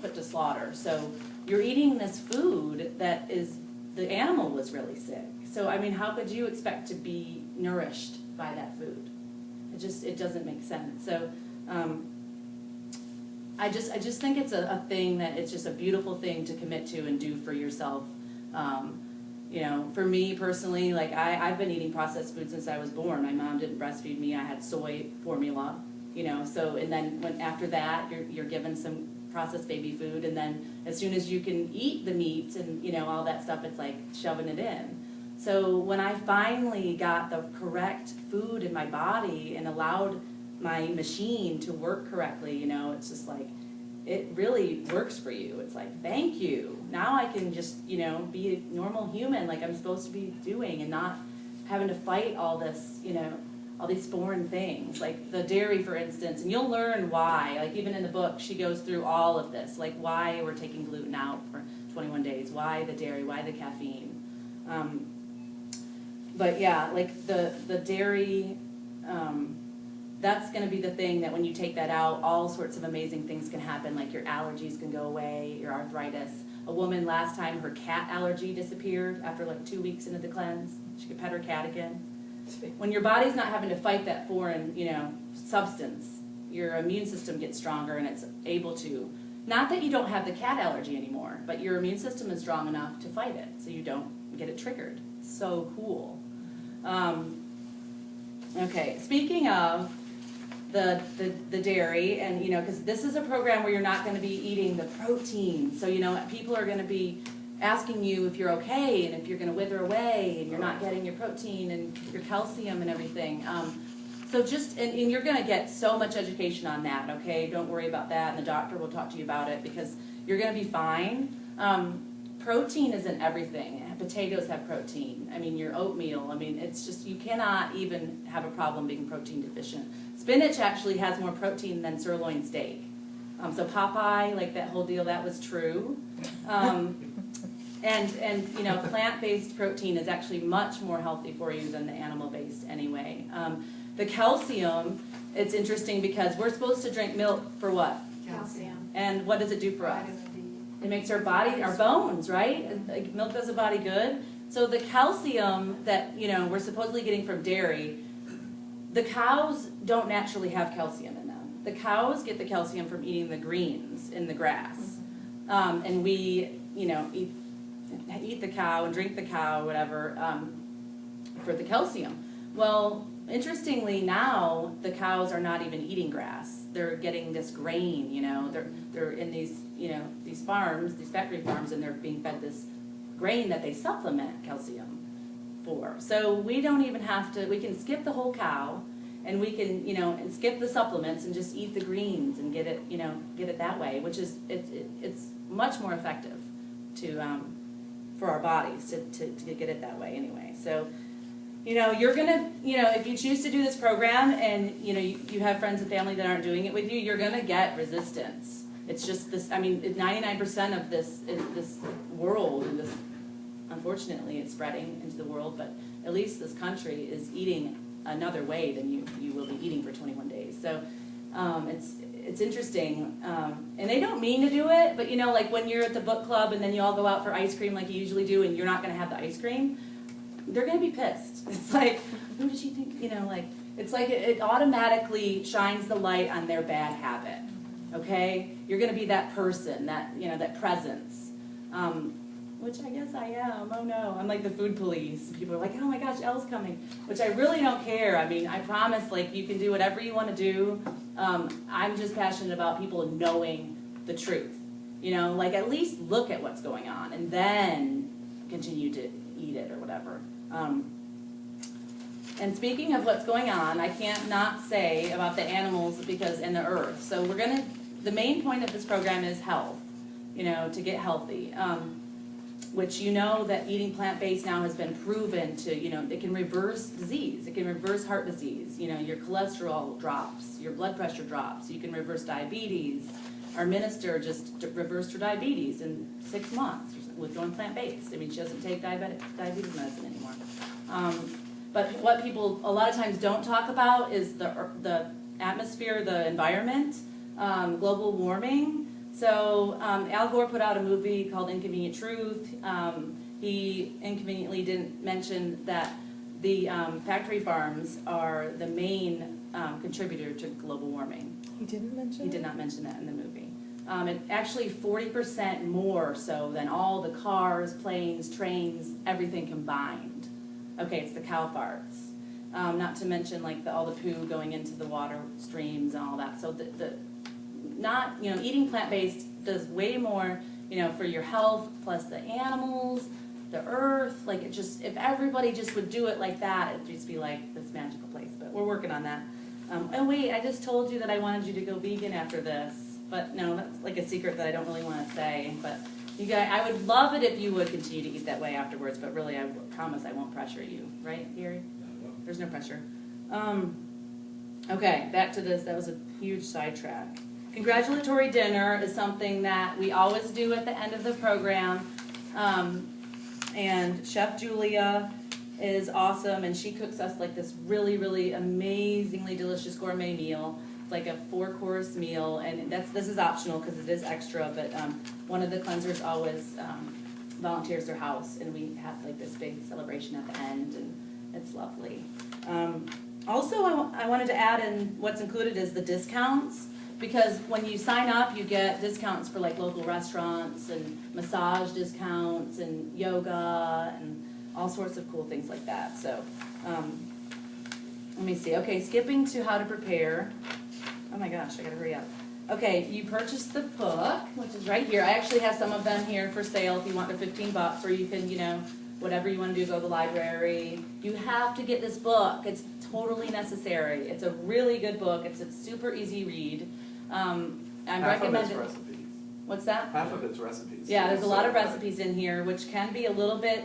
put to slaughter. So you're eating this food that is, the animal was really sick. So, I mean, how could you expect to be nourished by that food? It doesn't make sense. So, I just think it's a thing that it's just a beautiful thing to commit to and do for yourself. You know, for me personally, like I've been eating processed food since I was born. My mom didn't breastfeed me. I had soy formula, you know, so, and then after that, you're given some processed baby food, and then as soon as you can eat the meat and, you know, all that stuff, it's like shoving it in. So when I finally got the correct food in my body and allowed my machine to work correctly, you know, it's just like, it really works for you. It's like, thank you. Now I can just, you know, be a normal human like I'm supposed to be doing, and not having to fight all this, you know, all these foreign things. Like the dairy, for instance, and you'll learn why. Like even in the book, she goes through all of this, like why we're taking gluten out for 21 days, why the dairy, why the caffeine. But yeah, like the dairy, that's going to be the thing that when you take that out, all sorts of amazing things can happen, like your allergies can go away, your arthritis. A woman last time, her cat allergy disappeared after like 2 weeks into the cleanse. She could pet her cat again. When your body's not having to fight that foreign, you know, substance, your immune system gets stronger and it's able to, not that you don't have the cat allergy anymore, but your immune system is strong enough to fight it so you don't get it triggered. It's so cool. Okay, speaking of the dairy, and you know, because this is a program where you're not going to be eating the protein, so you know, people are going to be asking you if you're okay and if you're going to wither away and you're not getting your protein and your calcium and everything. So just, and you're going to get so much education on that, okay? Don't worry about that, and the doctor will talk to you about it because you're going to be fine. Protein isn't everything. Potatoes have protein. I mean, your oatmeal, I mean, it's just, you cannot even have a problem being protein deficient. Spinach actually has more protein than sirloin steak. So Popeye, like that whole deal, that was true. And you know, plant-based protein is actually much more healthy for you than the animal-based anyway. The calcium, it's interesting because we're supposed to drink milk for what? Calcium. And what does it do for us? It makes our body, our bones, right? Like milk does the body good. So the calcium that, you know, we're supposedly getting from dairy, the cows don't naturally have calcium in them. The cows get the calcium from eating the greens in the grass. And we, you know, eat the cow and drink the cow, whatever, for the calcium. Well, interestingly now, the cows are not even eating grass. They're getting this grain, you know, they're in these, you know, these farms, these factory farms, and they're being fed this grain that they supplement calcium for. So we don't even have to, we can skip the whole cow, and we can, you know, and skip the supplements and just eat the greens and get it, you know, get it that way, which is, it's much more effective to, for our bodies to get it that way anyway. So, you know, you're going to, you know, if you choose to do this program and, you know, you have friends and family that aren't doing it with you, you're going to get resistance. It's just this, I mean, 99% of this world, and this, unfortunately, it's spreading into the world, but at least this country is eating another way than you will be eating for 21 days. So it's interesting. And they don't mean to do it, but, you know, like when you're at the book club and then you all go out for ice cream like you usually do and you're not going to have the ice cream, they're going to be pissed. It's like, who did she think, you know, like, it's like it automatically shines the light on their bad habit, okay? You're going to be that person, that, you know, that presence, which I guess I am. Oh, no. I'm like the food police. People are like, oh, my gosh, Elle's coming, which I really don't care. I mean, I promise, like, you can do whatever you want to do. I'm just passionate about people knowing the truth, you know, like at least look at what's going on and then continue to eat it or whatever. And speaking of what's going on, I can't not say about the animals because and the earth. So the main point of this program is health, you know, to get healthy, which you know that eating plant-based now has been proven to, you know, it can reverse disease. It can reverse heart disease. You know, your cholesterol drops, your blood pressure drops. You can reverse diabetes. Our minister just reversed her diabetes in 6 months with going plant-based. I mean, she doesn't take diabetes medicine anymore. But what people a lot of times don't talk about is the atmosphere, the environment, global warming. So Al Gore put out a movie called Inconvenient Truth. He inconveniently didn't mention that the factory farms are the main contributor to global warming. He didn't mention He did not mention that in the movie. It actually 40% more so than all the cars, planes, trains, everything combined. Okay, it's the cow farts. Not to mention like all the poo going into the water streams and all that. So eating plant-based does way more, for your health, plus the animals, the earth. Like if everybody just would do it like that, it'd just be like this magical place. But we're working on that. And wait, I just told you that I wanted you to go vegan after this. But no, that's like a secret that I don't really want to say. But you guys, I would love it if you would continue to eat that way afterwards. But really, I promise I won't pressure you. Right, Gary? There's no pressure. Okay, back to this. That was a huge sidetrack. Congratulatory dinner is something that we always do at the end of the program. And Chef Julia is awesome, and she cooks us like this really, really amazingly delicious gourmet meal. It's like a 4-course meal, and this is optional because it is extra, but one of the cleansers always volunteers their house, and we have like this big celebration at the end, and it's lovely. Also, I wanted to add in what's included is the discounts, because when you sign up, you get discounts for like local restaurants and massage discounts and yoga and all sorts of cool things like that. So let me see. Okay, skipping to how to prepare. Oh my gosh, I gotta hurry up. Okay, you purchased the book, which is right here. I actually have some of them here for sale if you want the $15, or you can, whatever you want to do, go to the library. You have to get this book. It's totally necessary. It's a really good book. It's a super easy read. I'm recommending. Half of it's recipes. What's that? Half of it's recipes. Yeah, there's a lot of recipes in here, which can be a little bit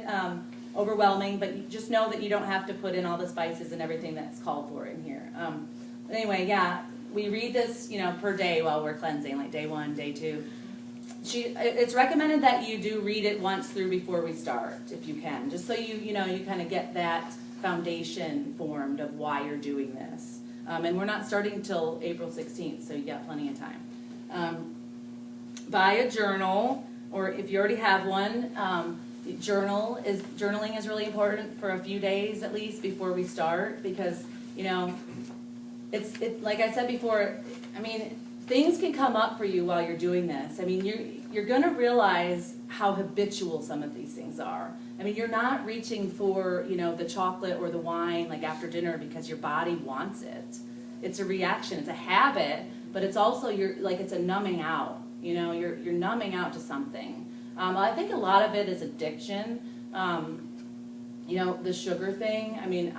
overwhelming, but you just know that you don't have to put in all the spices and everything that's called for in here. But anyway, yeah, we read this, per day while we're cleansing, like day 1, day 2. It's recommended that you do read it once through before we start, if you can, just so you kind of get that foundation formed of why you're doing this. And we're not starting till April 16th, so you got plenty of time. Buy a journal, or if you already have one, journaling is really important for a few days at least before we start, because it's like I said before. I mean, things can come up for you while you're doing this. I mean, you're going to realize how habitual some of these things are. I mean, you're not reaching for, the chocolate or the wine like after dinner because your body wants it. It's a reaction. It's a habit, but it's also it's a numbing out. You're numbing out to something. I think a lot of it is addiction. The sugar thing. I mean,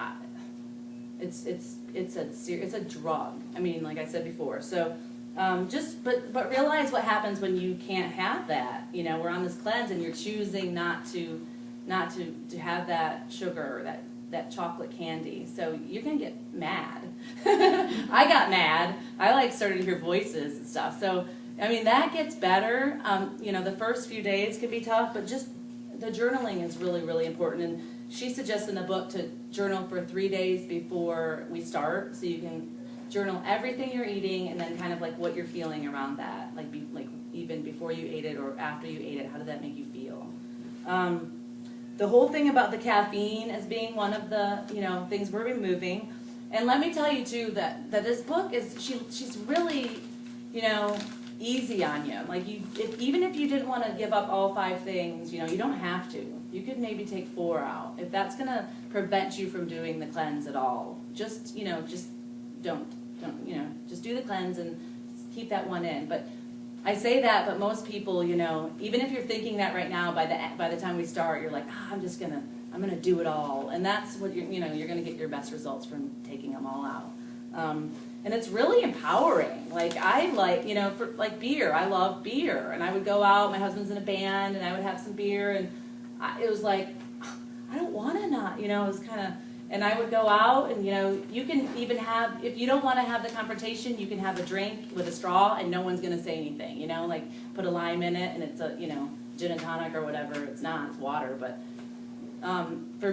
it's a drug. I mean, like I said before. So. But realize what happens when you can't have that. We're on this cleanse, and you're choosing not to have that sugar or that chocolate candy. So you're gonna get mad. I got mad. I started to hear voices and stuff. So I mean, that gets better. The first few days can be tough, but just the journaling is really, really important. And she suggests in the book to journal for 3 days before we start, so you can journal everything you're eating, and then kind of like what you're feeling around that, like even before you ate it or after you ate it. How did that make you feel? The whole thing about the caffeine as being one of the things we're removing. And let me tell you too that this book is she's really easy on you. Like even if you didn't want to give up all 5 things, you don't have to. You could maybe take 4 out if that's gonna prevent you from doing the cleanse at all. Just don't just do the cleanse and keep that one in. But I say that, but most people, even if you're thinking that right now, by the time we start, you're like, I'm gonna do it all, and that's what you're gonna get your best results from taking them all out. And it's really empowering. Like for beer, I love beer, and I would go out. My husband's in a band, and I would have some beer, and it was like, I don't want to not, it was kind of. And I would go out, and you can even have, if you don't want to have the confrontation, you can have a drink with a straw, and no one's going to say anything. Like put a lime in it, and it's a gin and tonic or whatever. It's not, it's water. But for